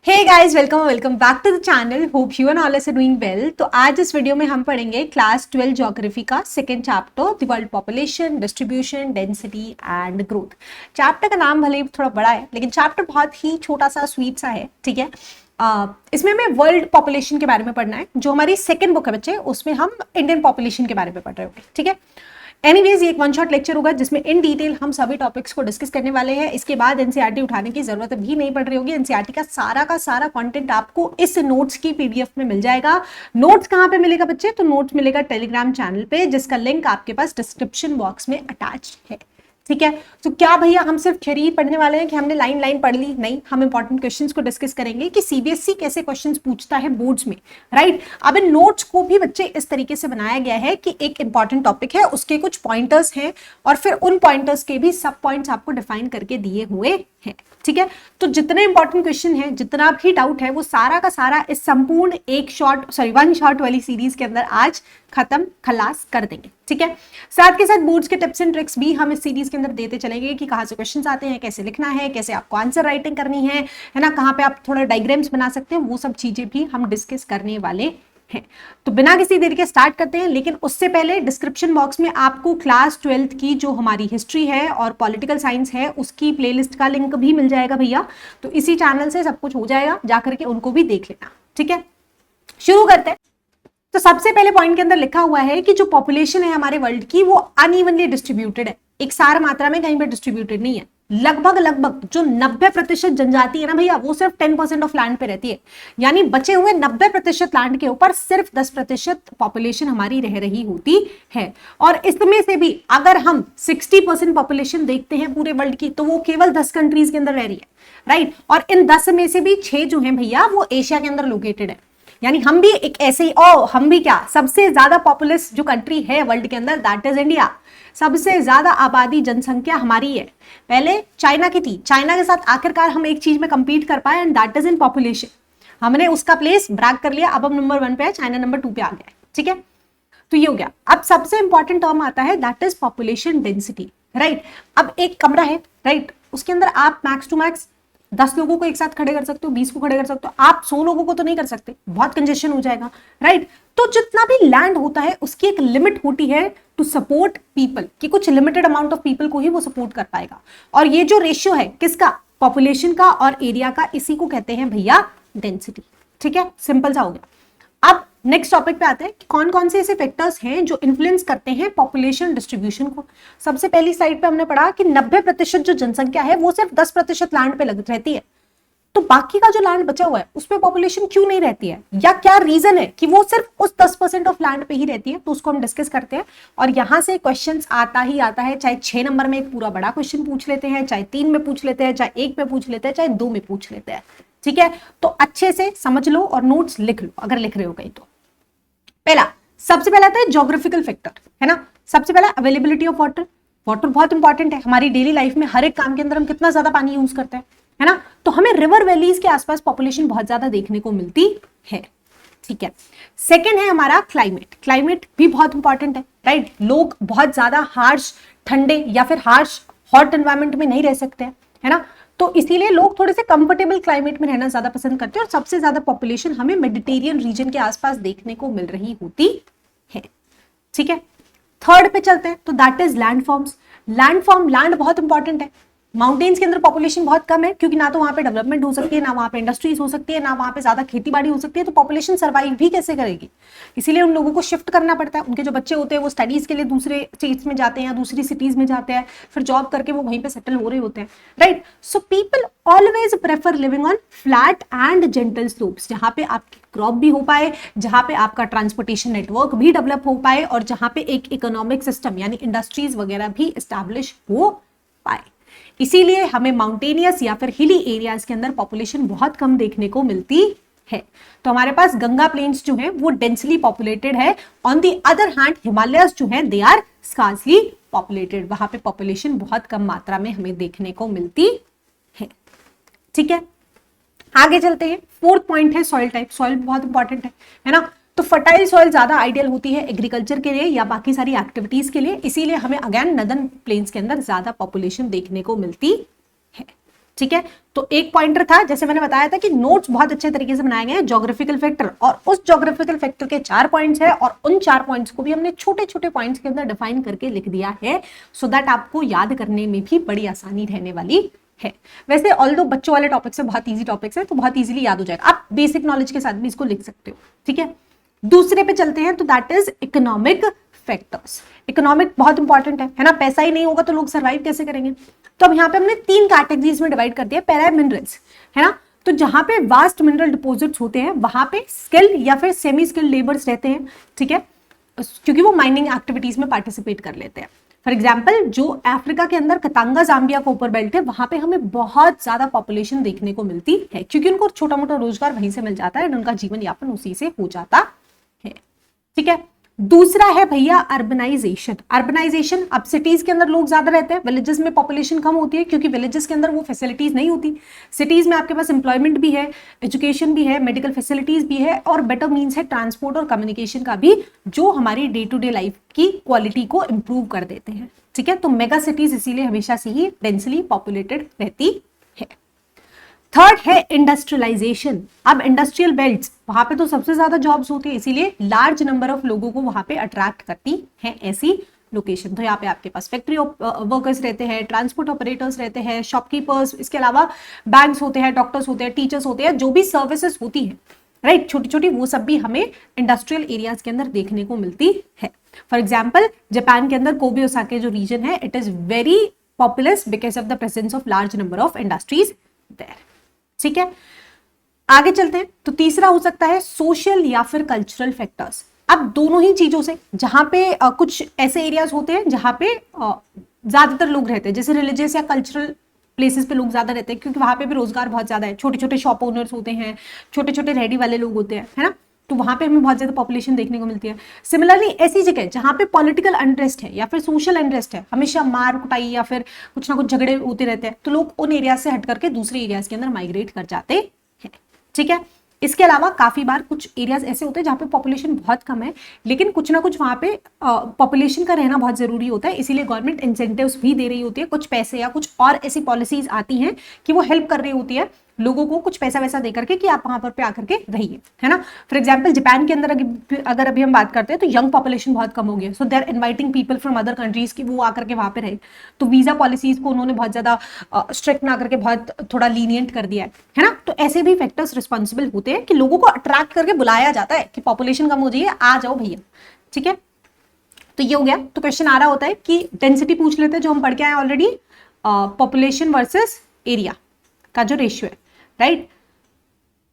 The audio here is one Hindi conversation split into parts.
Hey guys, welcome back to the channel. Hope you and all are doing well. तो आज इस वीडियो में हम पढ़ेंगे क्लास 12 ज्योग्राफी का second chapter, the world population, distribution, density and growth. Chapter का नाम भले ही थोड़ा बड़ा है, लेकिन चैप्टर बहुत ही छोटा सा स्वीट सा है। ठीक है, इसमें हमें वर्ल्ड पॉपुलेशन के बारे में पढ़ना है। जो हमारी सेकंड बुक है बच्चे, उसमें हम इंडियन पॉपुलेशन के बारे में पढ़ रहे होंगे। ठीक है, एनीवेज ये एक वन शॉट लेक्चर होगा जिसमें इन डिटेल हम सभी टॉपिक्स को डिस्कस करने वाले हैं। इसके बाद एनसीईआरटी उठाने की जरूरत भी नहीं पड़ रही होगी। एनसीईआरटी का सारा कंटेंट आपको इस नोट्स की पीडीएफ में मिल जाएगा। नोट्स कहाँ पे मिलेगा बच्चे? तो नोट्स मिलेगा टेलीग्राम चैनल पे, जिसका लिंक आपके पास डिस्क्रिप्शन बॉक्स में अटैच है। ठीक है, तो क्या भैया हम सिर्फ थ्योरी पढ़ने वाले हैं कि हमने लाइन लाइन पढ़ ली? नहीं, हम इंपॉर्टेंट क्वेश्चंस को डिस्कस करेंगे कि सीबीएसई कैसे क्वेश्चंस पूछता है बोर्ड्स में। राइट, अब इन नोट्स को भी बच्चे इस तरीके से बनाया गया है कि एक इंपॉर्टेंट टॉपिक है, उसके कुछ पॉइंटर्स हैं और फिर उन पॉइंटर्स के भी सब पॉइंट्स आपको डिफाइन करके दिए हुए हैं। ठीक है, तो जितने इंपॉर्टेंट क्वेश्चन है, जितना भी डाउट है, वो सारा का सारा इस संपूर्ण वन शॉट वाली सीरीज के अंदर आज खत्म खलास कर देंगे। ठीक है, साथ के साथ बोर्ड्स के टिप्स एंड ट्रिक्स भी हम इस सीरीज के अंदर देते चलेंगे कि कहां से क्वेश्चंस आते हैं, कैसे लिखना है, कैसे आपको आंसर राइटिंग करनी है ना, कहां पे आप थोड़ा डायग्राम्स बना सकते हैं, वो सब चीजें भी हम डिस्कस करने वाले हैं। तो बिना किसी देरी के स्टार्ट करते हैं, लेकिन उससे पहले डिस्क्रिप्शन बॉक्स में आपको क्लास 12 की जो हमारी हिस्ट्री है और पॉलिटिकल साइंस है, उसकी प्लेलिस्ट का लिंक भी मिल जाएगा भैया। तो इसी चैनल से सब कुछ हो जाएगा, जाकर के उनको भी देख लेना। ठीक है, शुरू करते हैं। तो सबसे पहले पॉइंट के अंदर लिखा हुआ है कि जो पॉपुलेशन है हमारे वर्ल्ड की, वो अनइवनली डिस्ट्रीब्यूटेड है, एक सार मात्रा में कहीं पर डिस्ट्रीब्यूटेड नहीं है। लगभग जो 90% जनजाति है ना भैया, वो सिर्फ 10% ऑफ लैंड पे रहती है। यानी बचे हुए 90% लैंड के ऊपर सिर्फ 10% पॉपुलेशन हमारी रह रही होती है। और इसमें से भी अगर हम 60% पॉपुलेशन देखते हैं पूरे वर्ल्ड की, तो वो केवल 10 कंट्रीज के अंदर रह रही है। राइट, और इन 10 में से भी 6 जो है भैया, वो एशिया के अंदर लोकेटेड है। यानी हम भी एक ऐसे ही, हम भी क्या, सबसे ज्यादा पॉपुलस जो कंट्री है वर्ल्ड के अंदर, दैट इज इंडिया। सबसे ज्यादा आबादी, जनसंख्या हमारी है। पहले चाइना की थी, चाइना के साथ आखिरकार हम एक चीज में कंपीट कर पाए, and that is in population. हमने उसका प्लेस ब्रैग कर लिया, अब हम नंबर 1 पे है, चाइना नंबर 2 पे आ गया है। ठीक है, तो ये हो गया। अब सबसे इंपॉर्टेंट टर्म आता है, that is population density. Right, अब एक कमरा है, राइट, उसके अंदर आप मैक्स टू मैक्स 10 लोगों को एक साथ खड़े कर सकते हो, 20 को खड़े कर सकते हो। आप 100 लोगों को तो नहीं कर सकते, बहुत कंजेशन हो जाएगा। राइट, तो जितना भी लैंड होता है उसकी एक लिमिट होती है टू सपोर्ट पीपल, कि कुछ लिमिटेड अमाउंट ऑफ पीपल को ही वो सपोर्ट कर पाएगा। और ये जो रेशियो है किसका? पॉपुलेशन का और एरिया का, इसी को कहते हैं भैया डेंसिटी। ठीक है, सिंपल सा हो गया। अब नेक्स्ट टॉपिक पे आते हैं कि कौन कौन से ऐसे फैक्टर्स हैं जो इन्फ्लुएंस करते हैं पॉपुलेशन डिस्ट्रीब्यूशन को। सबसे पहली स्लाइड पे हमने पढ़ा कि 90% जो जनसंख्या है वो सिर्फ 10% लैंड पे रहती है। तो बाकी का जो लैंड बचा हुआ है उस पे पॉपुलेशन क्यों नहीं रहती है, या क्या रीजन है कि वो सिर्फ उस 10% ऑफ लैंड पे ही रहती है? तो उसको हम डिस्कस करते हैं। और यहां से क्वेश्चन आता ही आता है, चाहे 6 नंबर में एक पूरा बड़ा क्वेश्चन पूछ लेते हैं, चाहे 3 में पूछ लेते हैं, चाहे 1 में पूछ लेते हैं, चाहे 2 में पूछ लेते हैं। ठीक है, तो अच्छे से समझ लो और नोट्स लिख लो अगर लिख रहे हो कहीं तो। सबसे पहला आता है ज्योग्राफिकल फैक्टर, है ना। सबसे पहला अवेलेबिलिटी ऑफ वाटर। वाटर बहुत इंपॉर्टेंट है हमारी डेली लाइफ में, हर एक काम के अंदर हम कितना ज्यादा पानी यूज करते हैं, है ना। तो हमें रिवर वैलीज के आसपास पॉपुलेशन बहुत ज्यादा देखने को मिलती है। ठीक है, सेकंड है हमारा क्लाइमेट। क्लाइमेट भी बहुत इंपॉर्टेंट है। राइट, लोग बहुत ज्यादा हार्श ठंडे या फिर हार्श हॉट एनवायरमेंट में नहीं रह सकते हैं, है ना। तो इसीलिए लोग थोड़े से कंफर्टेबल क्लाइमेट में रहना ज्यादा पसंद करते हैं, और सबसे ज्यादा पॉपुलेशन हमें मेडिटेरियन रीजन के आसपास देखने को मिल रही होती है। ठीक है, थर्ड पे चलते हैं, तो दैट इज लैंडफॉर्म्स। लैंड बहुत इंपॉर्टेंट है। माउंटेन्स के अंदर पॉपुलेशन बहुत कम है, क्योंकि ना तो वहां पे डेवलपमेंट हो सकती है, ना वहां पे इंडस्ट्रीज हो सकती है, ना वहां पे ज्यादा खेती बाड़ी हो सकती है। तो पॉपुलेशन सर्वाइव भी कैसे करेगी? इसीलिए उन लोगों को शिफ्ट करना पड़ता है। उनके जो बच्चे होते हैं वो स्टडीज के लिए दूसरे स्टेट्स में जाते हैं या दूसरी सिटीज में जाते हैं, फिर जॉब करके वो वहीं पे सेटल हो रहे होते हैं। Right, so people always prefer living on flat and gentle slopes, जहां पे आपकी क्रॉप भी हो पाए, जहां पे आपका ट्रांसपोर्टेशन नेटवर्क भी डेवलप हो पाए, और जहां पे एक इकोनॉमिक सिस्टम यानी इंडस्ट्रीज वगैरह भी एस्टैब्लिश हो पाए। इसीलिए हमें माउंटेनियस या फिर हिली एरियाज के अंदर पॉपुलेशन बहुत कम देखने को मिलती है। तो हमारे पास गंगा प्लेन्स जो है वो डेंसली पॉपुलेटेड है। On the other hand Himalayas जो है दे आर स्कार्सली पॉपुलेटेड, वहां पे पॉपुलेशन बहुत कम मात्रा में हमें देखने को मिलती है। ठीक है, आगे चलते हैं। फोर्थ पॉइंट है सॉइल टाइप। सॉइल बहुत इंपॉर्टेंट है ना। तो फर्टाइल सॉइल ज्यादा आइडियल होती है एग्रीकल्चर के लिए या बाकी सारी एक्टिविटीज के लिए, इसीलिए हमें अगेन नदर्न प्लेन्स के अंदर ज्यादा पॉपुलेशन देखने को मिलती है। ठीक है, तो एक पॉइंटर था, जैसे मैंने बताया था कि नोट्स बहुत अच्छे तरीके से बनाए गए हैं ज्योग्राफिकल फैक्टर, और उस ज्योग्राफिकल फैक्टर के 4 पॉइंट्स है, और उन 4 पॉइंट्स को भी हमने छोटे छोटे पॉइंट्स के अंदर डिफाइन करके लिख दिया है, सो दैट आपको याद करने में भी बड़ी आसानी रहने वाली है। वैसे ऑल्दो बच्चों वाले टॉपिक्स है, बहुत ईजी टॉपिक्स है, तो बहुत ईजिली याद हो जाएगा, आप बेसिक नॉलेज के साथ भी इसको लिख सकते हो। ठीक है, दूसरे पे चलते हैं, तो that is economic factors. Economic बहुत इंपॉर्टेंट है ना, पैसा ही नहीं होगा तो लोग सर्वाइव कैसे करेंगे। तो अब यहाँ पे हमने 3 कैटेगरीज में डिवाइड कर दिया। पहला है मिनरल्स, है ना, तो जहां पे वास्ट मिनरल डिपॉजिट्स होते हैं वहां पे स्किल्ड या फिर सेमी स्किल्ड लेबर्स रहते हैं। ठीक है, क्योंकि वो माइनिंग एक्टिविटीज में पार्टिसिपेट कर लेते हैं। फॉर एग्जाम्पल, जो अफ्रीका के अंदर कतांगा जाम्बिया कोपर बेल्ट है, वहां पे हमें बहुत ज्यादा पॉपुलेशन देखने को मिलती है, क्योंकि उनको छोटा मोटा रोजगार वहीं से मिल जाता है और उनका जीवन यापन उसी से हो जाता है। ठीक है, दूसरा है भैया अर्बनाइजेशन। अर्बनाइजेशन, अब सिटीज के अंदर लोग ज्यादा रहते हैं, विलेजेस में पॉपुलेशन कम होती है, क्योंकि विलेजेस के अंदर वो फैसिलिटीज नहीं होती। सिटीज में आपके पास एम्प्लॉयमेंट भी है, एजुकेशन भी है, मेडिकल फैसिलिटीज भी है, और बेटर मीन्स है ट्रांसपोर्ट और कम्युनिकेशन का भी, जो हमारी डे टू डे लाइफ की क्वालिटी को इंप्रूव कर देते हैं। ठीक है, तो मेगा सिटीज इसीलिए हमेशा से ही डेंसली पॉपुलेटेड रहती है। थर्ड है इंडस्ट्रियलाइजेशन। अब इंडस्ट्रियल बेल्ट्स, वहां पे तो सबसे ज्यादा जॉब्स होती है, इसीलिए लार्ज नंबर ऑफ लोगों को वहां पे अट्रैक्ट करती है ऐसी लोकेशन। तो यहाँ पे आपके पास फैक्ट्री वर्कर्स रहते हैं, ट्रांसपोर्ट ऑपरेटर्स रहते हैं, शॉपकीपर्स, इसके अलावा बैंक्स होते हैं, डॉक्टर्स होते हैं, टीचर्स होते हैं, जो भी सर्विसेज होती है, राइट, छोटी छोटी, वो सब भी हमें इंडस्ट्रियल एरियाज के अंदर देखने को मिलती है। फॉर एग्जाम्पल, जापान के अंदर कोबे ओसाका जो रीजन है, it is very populous because of the presence of large number of industries there. ठीक है, आगे चलते हैं, तो तीसरा हो सकता है सोशल या फिर कल्चरल फैक्टर्स। अब दोनों ही चीजों से, जहां पे कुछ ऐसे एरियाज होते हैं जहां पे ज्यादातर लोग रहते हैं, जैसे रिलीजियस या कल्चरल प्लेसेस पे लोग ज्यादा रहते हैं, क्योंकि वहां पे भी रोजगार बहुत ज्यादा है, छोटे छोटे शॉप ओनर्स होते हैं, छोटे छोटे रेडी वाले लोग होते हैं, है ना, तो वहां पे हमें बहुत ज्यादा पॉपुलेशन देखने को मिलती है। सिमिलरली ऐसी जगह जहां पे पॉलिटिकल अनरेस्ट है या फिर सोशल अनरेस्ट है, हमेशा मार कुटाई या फिर कुछ ना कुछ झगड़े होते रहते हैं, तो लोग उन एरिया से हट करके दूसरे एरियाज के अंदर माइग्रेट कर जाते हैं। ठीक है, इसके अलावा काफी बार कुछ एरियाज ऐसे होते हैं जहां पे पॉपुलेशन बहुत कम है, लेकिन कुछ ना कुछ वहां पे पॉपुलेशन का रहना बहुत जरूरी होता है, इसीलिए गवर्नमेंट इंसेंटिव्स भी दे रही होती है, कुछ पैसे या कुछ और ऐसी पॉलिसीज आती हैं कि वो हेल्प कर रही होती है लोगों को, कुछ पैसा वैसा देकर के कि आप वहां पर पे आकर के रहिए, है ना। फॉर एग्जाम्पल, जापान के अंदर अगर अभी हम बात करते हैं, तो यंग पॉपुलेशन बहुत कम हो गया, so they are inviting people from other countries की वो आकर के वहां पे रहे, तो वीजा पॉलिसीज को उन्होंने बहुत ज्यादा स्ट्रिक्ट ना करके बहुत थोड़ा लीनियंट कर दिया है ना। तो ऐसे भी फैक्टर्स रिस्पॉन्सिबल होते हैं कि लोगों को अट्रैक्ट करके बुलाया जाता है कि पॉपुलेशन कम हो जाइए, आ जाओ भैया। ठीक है, तो ये हो गया। तो क्वेश्चन आ रहा होता है कि डेंसिटी पूछ लेते हैं, जो हम पढ़ के आए ऑलरेडी, पॉपुलेशन वर्सेस एरिया का जो रेशियो है, राइट।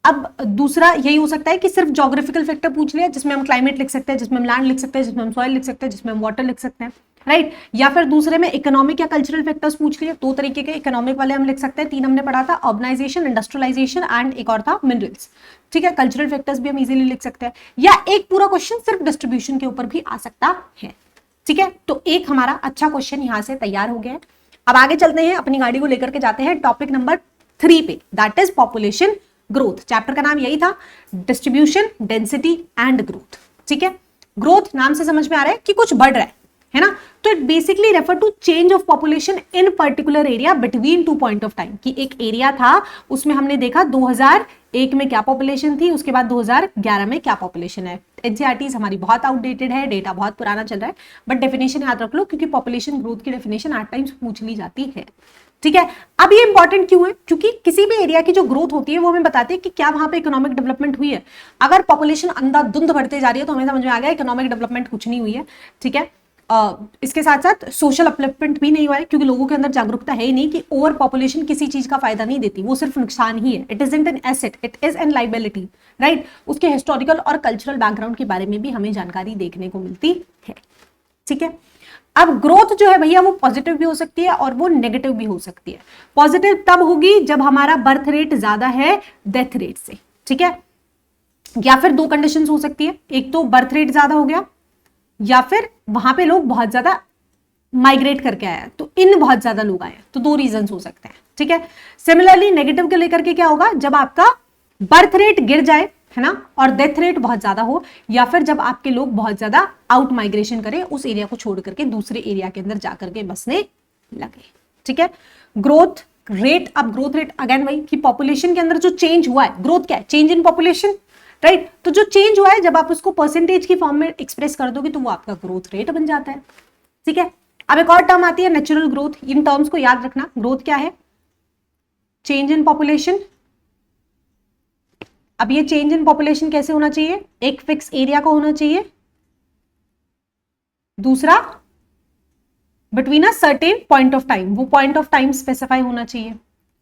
अब दूसरा यही हो सकता है कि सिर्फ ज्योग्राफिकल फैक्टर पूछ लिया, जिसमें हम क्लाइमेट लिख सकते हैं, जिसमें हम लैंड लिख सकते हैं, जिसमें हम सॉइल लिख सकते हैं, जिसमें हम वाटर लिख सकते हैं, राइट। या फिर दूसरे में इकोनॉमिक या कल्चरल फैक्टर्स पूछ लिए, 2 तरीके के इकोनॉमिक वाले हम लिख सकते हैं, 3 हमने पढ़ा था, अर्बनाइजेशन, इंडस्ट्रियलाइजेशन एंड एक और था मिनरल्स। ठीक है, कल्चरल फैक्टर्स भी हम इजीली लिख सकते हैं, या एक पूरा क्वेश्चन सिर्फ डिस्ट्रीब्यूशन के ऊपर भी आ सकता है। ठीक है, तो एक हमारा अच्छा क्वेश्चन यहां से तैयार हो गया है। अब आगे चलते हैं, अपनी गाड़ी को लेकर के जाते हैं टॉपिक नंबर 3 पे, that is population growth. Chapter का नाम यही था, डिस्ट्रीब्यूशन, डेंसिटी एंड ग्रोथ। ठीक है, ग्रोथ नाम से समझ में आ रहा है कि कुछ बढ़ रहा है ना, तो it basically refer to change of population in particular area between 2 point of time, कि एक एरिया था उसमें हमने देखा 2001 में क्या पॉपुलेशन थी, उसके बाद 2011 में क्या पॉपुलेशन है। एनसीईआरटीज हमारी बहुत आउटडेटेड है, डेटा बहुत पुराना चल रहा है, बट डेफिनेशन याद रख लो, क्योंकि पॉपुलेशन ग्रोथ की डेफिनेशन 8 टाइम्स पूछ ली जाती है। ठीक है, अब ये इंपॉर्टेंट क्यों है, क्योंकि किसी भी एरिया की जो ग्रोथ होती है वो हमें बताती है कि क्या वहां पे इकोनॉमिक डेवलपमेंट हुई है। अगर पॉपुलेशन अंधाधुंध बढ़ते जा रही है तो हमें समझ में आ गया इकोनॉमिक डेवलपमेंट कुछ नहीं हुई है। ठीक है, इसके साथ साथ सोशल अपलिफ्टमेंट भी नहीं हुआ है, क्योंकि लोगों के अंदर जागरूकता है ही नहीं कि ओवर पॉपुलेशन किसी चीज का फायदा नहीं देती, वो सिर्फ नुकसान ही है। It is an asset, it is an liability, right. उसके हिस्टोरिकल और कल्चरल बैकग्राउंड के बारे में भी हमें जानकारी देखने को मिलती है। ठीक है, अब ग्रोथ जो है भैया वो पॉजिटिव भी हो सकती है और वो नेगेटिव भी हो सकती है। पॉजिटिव तब होगी जब हमारा बर्थ रेट ज्यादा है डेथ रेट से। ठीक है, या फिर 2 कंडीशंस हो सकती है, एक तो बर्थ रेट ज्यादा हो गया, या फिर वहां पे लोग बहुत ज्यादा माइग्रेट करके आया, तो इन बहुत ज्यादा लोग आए, तो 2 रीजन हो सकते हैं। ठीक है, सिमिलरली नेगेटिव के लेकर के क्या होगा, जब आपका बर्थ रेट गिर जाए, है ना, और डेथ रेट बहुत ज्यादा हो, या फिर जब आपके लोग बहुत ज्यादा आउट माइग्रेशन करें, उस एरिया को छोड़ करके दूसरे एरिया के अंदर जाकर के बसने लगे। ठीक है, ग्रोथ रेट, अब ग्रोथ रेट अगेन वही कि पॉपुलेशन के अंदर जो चेंज हुआ है, ग्रोथ क्या है, चेंज इन पॉपुलेशन, राइट। तो जो चेंज हुआ है जब आप उसको परसेंटेज की फॉर्म में एक्सप्रेस कर दोगे तो वो आपका ग्रोथ रेट बन जाता है, ठीक है। अब एक और टर्म आती है नेचुरल ग्रोथ, इन टर्म्स को याद रखना। ग्रोथ क्या है, चेंज इन पॉपुलेशन। अब ये चेंज इन पॉपुलेशन कैसे होना चाहिए, एक फिक्स एरिया को होना चाहिए, दूसरा between a certain point of time, वो पॉइंट ऑफ टाइम स्पेसिफाई होना चाहिए,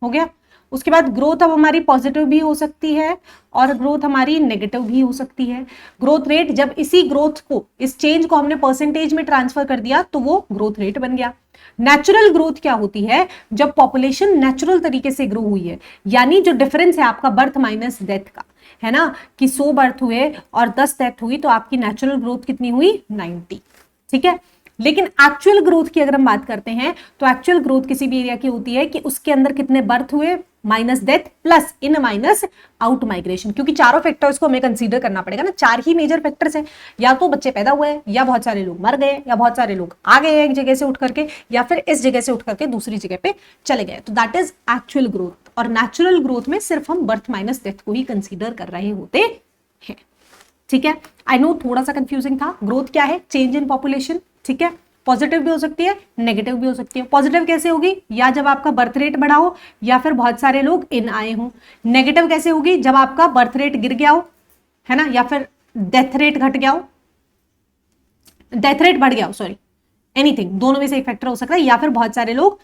हो गया। उसके बाद ग्रोथ अब हमारी पॉजिटिव भी हो सकती है और ग्रोथ हमारी नेगेटिव भी हो सकती है। ग्रोथ रेट, जब इसी ग्रोथ को, इस चेंज को हमने परसेंटेज में ट्रांसफर कर दिया तो वो ग्रोथ रेट बन गया। नेचुरल ग्रोथ क्या होती है, जब पॉपुलेशन नेचुरल तरीके से ग्रो हुई है, यानी जो डिफरेंस है आपका बर्थ माइनस डेथ का, है ना, कि 100 बर्थ हुए और 10 डेथ हुई तो आपकी नेचुरल ग्रोथ कितनी हुई, 90, ठीक है। लेकिन एक्चुअल ग्रोथ की अगर हम बात करते हैं तो एक्चुअल ग्रोथ किसी भी एरिया की होती है कि उसके अंदर कितने बर्थ हुए माइनस डेथ प्लस इन माइनस आउट माइग्रेशन, क्योंकि चारों फैक्टर्स को हमें कंसीडर करना पड़ेगा ना, 4 ही मेजर फैक्टर्स हैं, या तो बच्चे पैदा हुए या बहुत सारे लोग मर गए या बहुत सारे लोग आ गए एक जगह से उठ करके या फिर इस जगह से उठ करके दूसरी जगह पे चले गए, तो दैट इज एक्चुअल ग्रोथ। और नेचुरल ग्रोथ में सिर्फ हम बर्थ माइनस डेथ को ही कंसीडर कर रहे होते हैं, ठीक है। आई नो थोड़ा सा कंफ्यूजिंग था। ग्रोथ क्या है, चेंज इन पॉपुलेशन, ठीक है। पॉजिटिव भी हो सकती है, नेगेटिव भी हो सकती है। पॉजिटिव कैसे होगी, या जब आपका बर्थ रेट बढ़ा हो या फिर बहुत सारे लोग इन आए हों। नेगेटिव कैसे होगी, जब आपका बर्थ रेट गिर गया हो, है ना, या फिर डेथ रेट घट गया हो, डेथ रेट बढ़ गया हो, सॉरी, एनीथिंग, दोनों में से एक फैक्टर हो सकता है, या फिर बहुत सारे लोग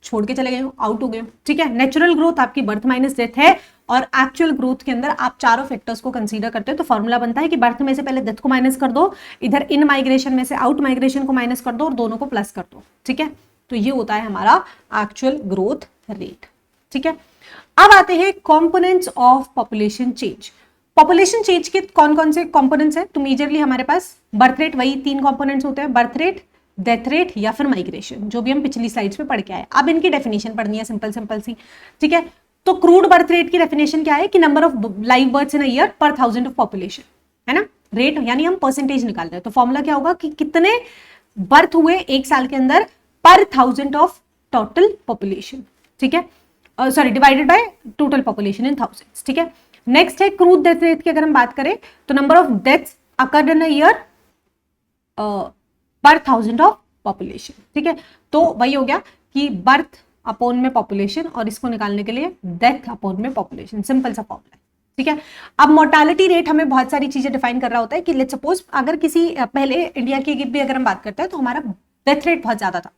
छोड़ के चले गए हो, आउट हो गए हो, ठीक है। नेचुरल ग्रोथ आपकी बर्थ माइनस डेथ है और एक्चुअल ग्रोथ के अंदर आप चारों फैक्टर्स को कंसीडर करते हो, तो फॉर्मूला बनता है कि बर्थ में से पहले डेथ को माइनस कर दो, इधर इन माइग्रेशन में से आउट माइग्रेशन को माइनस कर दो और दोनों को प्लस कर दो, ठीक है। तो ये होता है हमारा एक्चुअल ग्रोथ रेट, ठीक है। अब आते हैं components of population change. Population change के कौन कौन से कंपोनेंट्स हैं, तो मेजरली हमारे पास बर्थ रेट, वही 3 कंपोनेंट्स होते हैं, बर्थ रेट, डेथ रेट या फिर माइग्रेशन, जो भी हम पिछली स्लाइड्स में पढ़ के आए। अब इनकी डेफिनेशन पढ़नी है, सिंपल सिंपल सी, ठीक है। तो क्रूड बर्थ रेट की डेफिनेशन क्या है कि number of live births in a year per 1000 of population, है ना। रेट यानी हम परसेंटेज निकाल रहे हैं, तो फॉर्मूला क्या होगा कि कितने बर्थ हुए एक साल के अंदर पर 1000 ऑफ टोटल पॉपुलेशन, ठीक है, sorry divided by total population in thousands, ठीक है। नेक्स्ट है क्रूड डेथ रेट की अगर हम बात करें तो number of deaths occurred in a year per 1000 of population, ठीक है। तो वही हो गया कि बर्थ अपॉन में पॉपुलेशन और इसको निकालने के लिए डेथ अपॉन में पॉपुलेशन, सिंपल सा फॉर्मूला है, ठीक है। अब मोर्टालिटी रेट हमें बहुत सारी चीजें डिफाइन कर रहा होता है कि लेट्स सपोज अगर किसी पहले इंडिया की भी अगर हम बात करते हैं तो हमारा डेथ रेट बहुत ज्यादा था,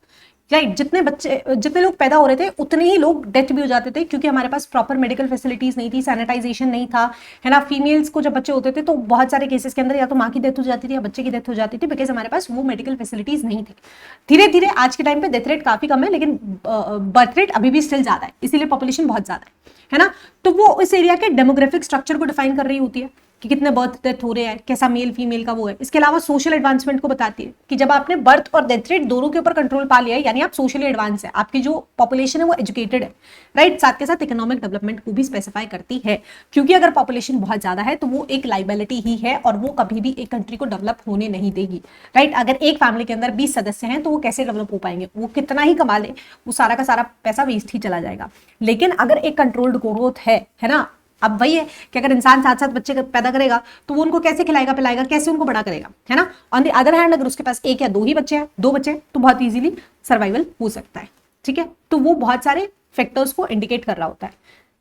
राइट। जितने लोग पैदा हो रहे थे उतने ही लोग डेथ भी हो जाते थे, क्योंकि हमारे पास प्रॉपर मेडिकल फैसिलिटीज नहीं थी, सैनिटाइजेशन नहीं था, है ना। फीमेल्स को जब बच्चे होते थे तो बहुत सारे केसेस के अंदर या तो माँ की डेथ हो जाती थी या बच्चे की डेथ हो जाती थी, बिकॉज हमारे पास वो मेडिकल फैसिलिटीज नहीं थी। धीरे धीरे आज के टाइम पे डेथ रेट काफी कम है, लेकिन बर्थ रेट अभी भी स्टिल ज्यादा है, इसीलिए पॉपुलेशन बहुत ज्यादा है ना। तो वो इस एरिया के डेमोग्राफिक स्ट्रक्चर को डिफाइन कर रही होती है कि कितने बर्थ डेथ हो रहे हैं, कैसा मेल फीमेल का वो है। इसके अलावा सोशल एडवांसमेंट को बताती है कि जब आपने बर्थ और डेथ रेट दोनों के ऊपर कंट्रोल पा लिया है, यानी आप सोशली एडवांस है, आपकी जो पॉपुलेशन है वो एजुकेटेड है, राइट। साथ के साथ इकोनॉमिक डेवलपमेंट को भी स्पेसिफाई करती है, क्योंकि अगर पॉपुलेशन बहुत ज्यादा है तो वो एक लाइबिलिटी ही है और वो कभी भी एक कंट्री को डेवलप होने नहीं देगी, राइट। अगर एक फैमिली के अंदर 20 सदस्य हैं तो वो कैसे डेवलप हो पाएंगे, वो कितना ही कमा ले वो सारा का सारा पैसा वेस्ट ही चला जाएगा। लेकिन अगर एक कंट्रोल्ड ग्रोथ है ना, अब वही है कि अगर इंसान साथ साथ बच्चे पैदा करेगा तो वो उनको कैसे खिलाएगा पिलाएगा, कैसे उनको बड़ा करेगा, है ना। ऑन द अदर हैंड अगर उसके पास 1 या 2 ही बच्चे हैं, 2 बच्चे, तो बहुत इजीली सर्वाइवल हो सकता है, ठीक है। तो वो बहुत सारे फैक्टर्स को इंडिकेट कर रहा होता है।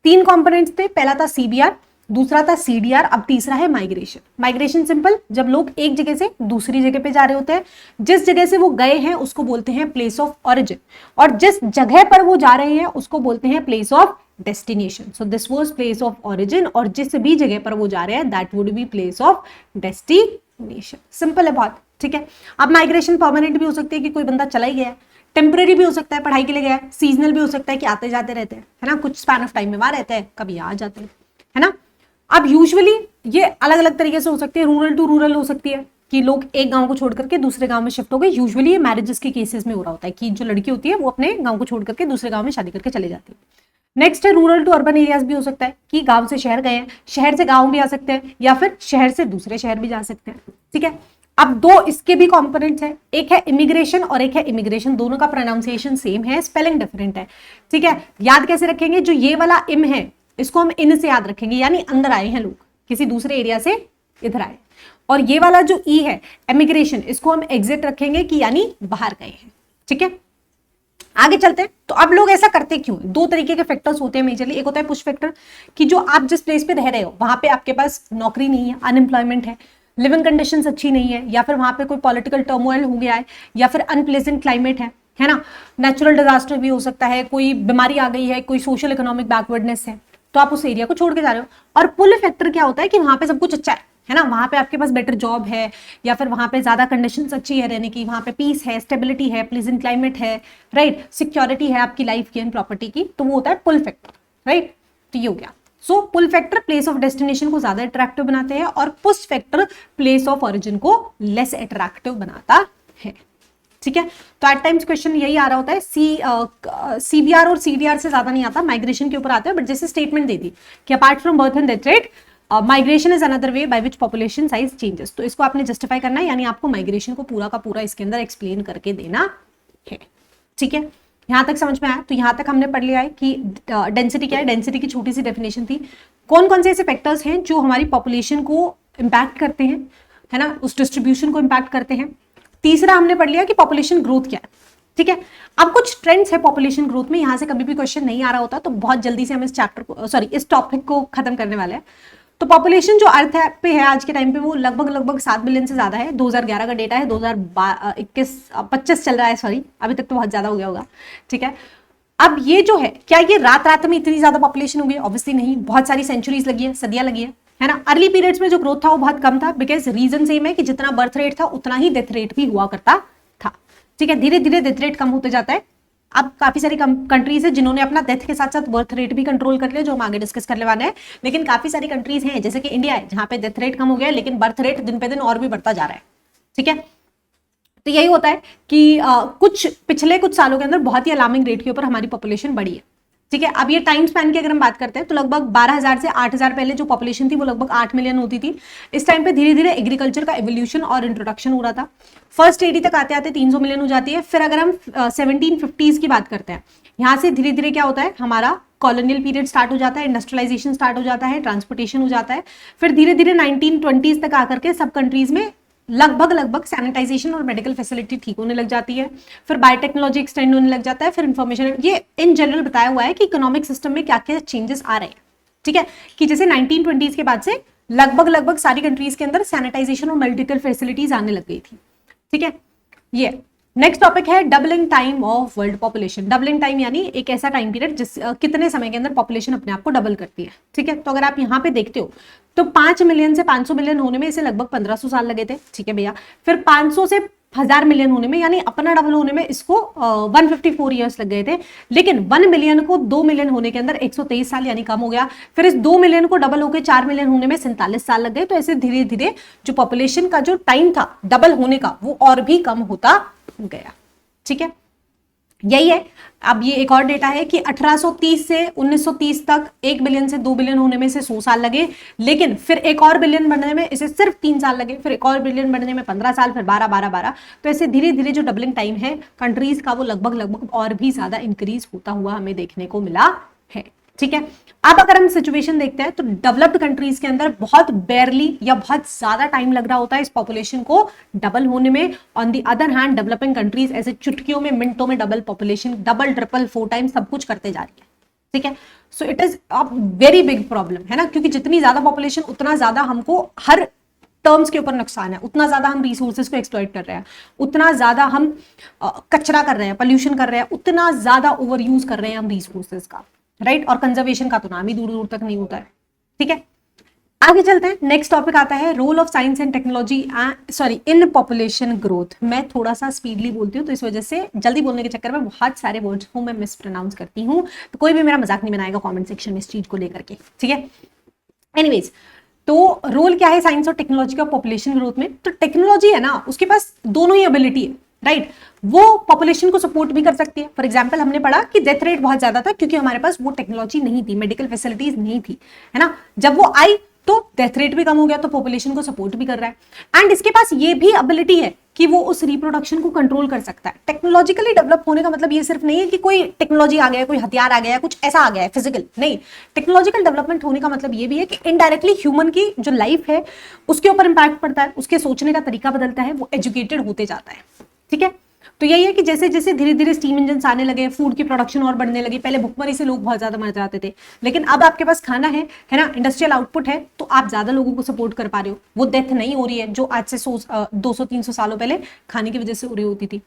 3 कंपोनेंट्स थे, पहला था सीबीआर, दूसरा था सीडीआर, अब तीसरा है माइग्रेशन। माइग्रेशन सिंपल, जब लोग एक जगह से दूसरी जगह पे जा रहे होते हैं, जिस जगह से वो गए हैं उसको बोलते हैं प्लेस ऑफ ओरिजिन, और जिस जगह पर वो जा रहे हैं उसको बोलते हैं place of destination. So this was place of origin, और जिस भी जगह पर वो जा रहे हैं that would be place of destination. Simple है बहुत, ठीक है। अब माइग्रेशन परमानेंट भी हो सकती है कि कोई बंदा चला ही गया है, टेम्परेरी भी हो सकता है पढ़ाई के लिए गया है, सीजनल भी हो सकता है कि आते जाते रहते हैं, है ना, कुछ स्पैन ऑफ टाइम में वहां रहते हैं, कभी आ जाते हैं, है ना। अब यूजुअली ये अलग अलग तरीके से हो सकती है, रूरल टू रूरल हो सकती है कि लोग एक गांव को छोड़ करके दूसरे गांव में शिफ्ट हो गए। यूजुअली ये मैरिजेस के केसेस में हो रहा होता है कि जो लड़की होती है वो अपने गांव को छोड़ करके दूसरे गांव में शादी करके चले जाती है। नेक्स्ट है रूरल टू अर्बन एरियाज भी हो सकता है कि गांव से शहर गए हैं, शहर से गांव भी आ सकते हैं, या फिर शहर से दूसरे शहर भी जा सकते हैं, ठीक है। अब दो इसके भी कंपोनेंट्स हैं, एक है इमिग्रेशन और एक है इमिग्रेशन, दोनों का प्रोनाउंसिएशन सेम है, स्पेलिंग डिफरेंट है, ठीक है। याद कैसे रखेंगे, जो ये वाला इम है इसको हम इन से याद रखेंगे, यानी अंदर आए हैं लोग किसी दूसरे एरिया से इधर आए, और ये वाला जो ई है इमिग्रेशन, इसको हम एग्जिट रखेंगे कि यानी बाहर गए हैं, ठीक है। आगे चलते हैं। तो अब लोग ऐसा करते क्यों, दो तरीके के फैक्टर्स होते हैं मेजरली। एक होता है पुश फैक्टर, कि जो आप जिस प्लेस पे रह रहे हो वहां पे आपके पास नौकरी नहीं है, अनएम्प्लॉयमेंट है, लिविंग कंडीशंस अच्छी नहीं है, या फिर वहां पे कोई पॉलिटिकल टर्मोइल हो गया है, या फिर अनप्लेजेंट क्लाइमेट है ना, नेचुरल डिजास्टर भी हो सकता है, कोई बीमारी आ गई है, कोई सोशल इकोनॉमिक बैकवर्डनेस है, तो आप उस एरिया को छोड़ के जा रहे हो। और पुल फैक्टर क्या होता है कि वहां पे सब कुछ अच्छा है ना, वहां पे आपके पास बेटर जॉब है, या फिर वहां पे ज्यादा कंडीशंस अच्छी है रहने की, वहां पे पीस है, स्टेबिलिटी है, प्लीजेंट क्लाइमेट है, राइट, सिक्योरिटी है आपकी लाइफ की एंड प्रॉपर्टी की, तो वो होता है पुल फैक्टर, राइट। तो ये हो गया। So pull factor place of destination को ज्यादा अट्रैक्टिव बनाते हैं, और push factor place of origin को लेस अट्रैक्टिव बनाता है, ठीक है। तो एट टाइम्स क्वेश्चन यही आ रहा होता है, सीबीआर और सीडीआर से ज्यादा नहीं आता, माइग्रेशन के ऊपर आता है, बट जैसे स्टेटमेंट दे दी कि apart from birth and death rate migration is another way by which population size changes, तो इसको आपने जस्टिफाई करना है, यानी आपको माइग्रेशन को पूरा का पूरा इसके अंदर एक्सप्लेन करके देना है, ठीक है। यहां तक समझ में आया। तो यहां तक हमने पढ़ लिया है कि डेंसिटी क्या है, डेंसिटी की छोटी सी डेफिनेशन थी, कौन कौन से ऐसे फैक्टर्स हैं जो हमारी पॉपुलेशन को इंपैक्ट करते हैं, है ना, उस डिस्ट्रीब्यूशन को इंपैक्ट करते हैं। तीसरा हमने पढ़ लिया कि पॉपुलेशन ग्रोथ क्या है, ठीक है। अब कुछ ट्रेंड्स है पॉपुलेशन ग्रोथ में, यहां से कभी भी क्वेश्चन नहीं आ रहा होता, तो बहुत जल्दी से हम इस चैप्टर को इस टॉपिक को खत्म करने वाले हैं। तो पॉपुलेशन जो अर्थ है पे है आज के टाइम पे, वो लगभग 7 बिलियन से ज्यादा है। 2011 का डेटा है, 2025 चल रहा है, सॉरी अभी तक तो बहुत ज्यादा हो गया होगा, ठीक है। अब ये जो है, क्या ये रात रात में इतनी ज्यादा पॉपुलेशन हो गई? ऑब्वियसली नहीं, बहुत सारी सेंचुरीज लगी है, सदियां लगी है ना। अर्ली पीरियड्स में जो ग्रोथ था वो बहुत कम था, बिकॉज रीजन सेम है कि जितना बर्थ रेट था उतना ही डेथ रेट भी हुआ करता था, ठीक है। धीरे धीरे डेथ रेट कम होते जाता है। अब काफी सारी कंट्रीज है जिन्होंने अपना डेथ के साथ साथ बर्थ रेट भी कंट्रोल कर लिया, जो हम आगे डिस्कस करने वाले हैं। लेकिन काफी सारी कंट्रीज हैं जैसे कि इंडिया है, जहां पे डेथ रेट कम हो गया है, लेकिन बर्थ रेट दिन पे दिन और भी बढ़ता जा रहा है, ठीक है। तो यही होता है कि पिछले कुछ सालों के अंदर बहुत ही अलार्मिंग रेट के ऊपर हमारी पॉपुलेशन बढ़ी है, ठीक है। अब ये टाइम स्पैन की अगर हम बात करते हैं तो लगभग 12,000 से 8,000 पहले जो पॉपुलेशन थी वो लगभग 8 मिलियन होती थी। इस टाइम पे धीरे धीरे एग्रीकल्चर का एवोल्यूशन और इंट्रोडक्शन हो रहा था। फर्स्ट एडी तक आते आते 300 मिलियन हो जाती है। फिर अगर हम 1750s की बात करते हैं, यहाँ से धीरे धीरे क्या होता है, हमारा कॉलोनियल पीरियड स्टार्ट हो जाता है, इंडस्ट्रियलाइजेशन स्टार्ट हो जाता है, ट्रांसपोर्टेशन हो जाता है। फिर धीरे धीरे 1920s तक आकर के सब कंट्रीज में लगभग सैनिटाइजेशन और मेडिकल फैसिलिटी ठीक होने लग जाती है। फिर बायोटेक्नोलॉजी एक्सटेंड होने लग जाता है। फिर इंफॉर्मेशन, ये इन जनरल बताया हुआ है कि इकोनॉमिक सिस्टम में क्या क्या चेंजेस आ रहे हैं, ठीक है। कि जैसे 1920s के बाद से लगभग सारी कंट्रीज के अंदर सैनिटाइजेशन और मेडिकल फैसिलिटीज आने लग गई थी, ठीक है। ये नेक्स्ट टॉपिक है doubling time of world population. Doubling time यानी एक ऐसा टाइम पीरियड जिस कितने समय के अंदर पॉपुलेशन अपने आप को डबल करती है, ठीक है। तो अगर आप यहाँ पे देखते हो तो 5 मिलियन से 500 मिलियन होने में इसे लगभग 1500 साल लगे थे, ठीक है भैया। फिर 500 से 1000 मिलियन होने में, यानी अपना डबल होने में इसको 154 ईयर्स लग गए थे। लेकिन 1 मिलियन को 2 मिलियन होने के अंदर 123 साल यानी कम हो गया। फिर इस 2 मिलियन को डबल होकर 4 मिलियन होने में 47 साल लग गए। तो ऐसे धीरे धीरे जो पॉपुलेशन का जो टाइम था डबल होने का वो और भी कम होता गया, ठीक है। यही है। अब ये एक और डेटा है कि 1830 से 1930 तक 1 बिलियन से 2 बिलियन होने में से 100 साल लगे। लेकिन फिर एक और बिलियन बनने में इसे सिर्फ 3 साल लगे। फिर एक और बिलियन बनने में 15 साल, फिर 12। तो ऐसे धीरे धीरे जो डबलिंग टाइम है कंट्रीज का वो लगभग और भी ज्यादा इंक्रीज होता हुआ हमें देखने को मिला है, ठीक है। अब अगर हम सिचुएशन देखते हैं तो डेवलप्ड कंट्रीज के अंदर बहुत बेयरली या बहुत ज्यादा टाइम लग रहा होता है इस पॉपुलेशन को डबल होने में। On the other hand developing countries ऐसे चुटकियों में, मिनटों में double population, double triple 4 time सब कुछ करते जा रही है, ठीक है। So it is a very big problem, है ना, क्योंकि जितनी ज्यादा पॉपुलेशन उतना ज्यादा हमको हर टर्म्स के ऊपर नुकसान है, उतना ज्यादा हम रिसोर्सेज को एक्सप्लॉइट कर रहे हैं, उतना ज्यादा हम कचरा कर रहे हैं, पोल्यूशन कर रहे हैं, उतना ज्यादा ओवर यूज कर रहे हैं हम रिसोर्सेज का, राइट। और कंजर्वेशन का तो नाम ही दूर दूर तक नहीं होता है, ठीक है। आगे चलते हैं। नेक्स्ट टॉपिक आता है role of science and technology in population growth. मैं थोड़ा सा स्पीडली बोलती हूँ तो इस वजह से जल्दी बोलने के चक्कर में बहुत सारे वर्ड्स को मैं मिस प्रोनाउंस करती हूँ, तो कोई भी मेरा मजाक नहीं बनाएगा कमेंट सेक्शन में इस चीज को लेकर के, ठीक है। एनीवेज, तो रोल क्या है साइंस और टेक्नोलॉजी का पॉपुलेशन ग्रोथ में? तो टेक्नोलॉजी है ना, उसके पास दोनों ही एबिलिटी है, राइट। वो पॉपुलेशन को सपोर्ट भी कर सकती है। फॉर एग्जांपल हमने पढ़ा कि डेथ रेट बहुत ज्यादा था क्योंकि हमारे पास वो टेक्नोलॉजी नहीं थी, मेडिकल फैसिलिटीज नहीं थी, है ना। जब वो आई तो डेथ रेट भी कम हो गया, तो पॉपुलेशन को सपोर्ट भी कर रहा है। एंड इसके पास ये भी एबिलिटी है कि वो उस रिप्रोडक्शन को कंट्रोल कर सकता है। टेक्नोलॉजिकली डेवलप होने का मतलब ये सिर्फ नहीं है कि कोई टेक्नोलॉजी आ गया, कोई हथियार आ गया, कुछ ऐसा आ गया है फिजिकल, नहीं। टेक्नोलॉजिकल डेवलपमेंट होने का मतलब ये भी है कि इनडायरेक्टली ह्यूमन की जो लाइफ है उसके ऊपर इंपैक्ट पड़ता है, उसके सोचने का तरीका बदलता है, वो एजुकेटेड होते जाता है, ठीक है। तो यही है कि जैसे जैसे धीरे धीरे स्टीम इंजन आने लगे, फूड की प्रोडक्शन और बढ़ने लगी। पहले भुखमरी से लोग बहुत ज्यादा मर जाते थे, लेकिन अब आपके पास खाना है ना, इंडस्ट्रियल आउटपुट है, तो आप ज्यादा लोगों को सपोर्ट कर पा रहे हो। वो डेथ नहीं हो रही है जो आज से 200-300 सालों पहले खाने की वजह से हो रही होती थी।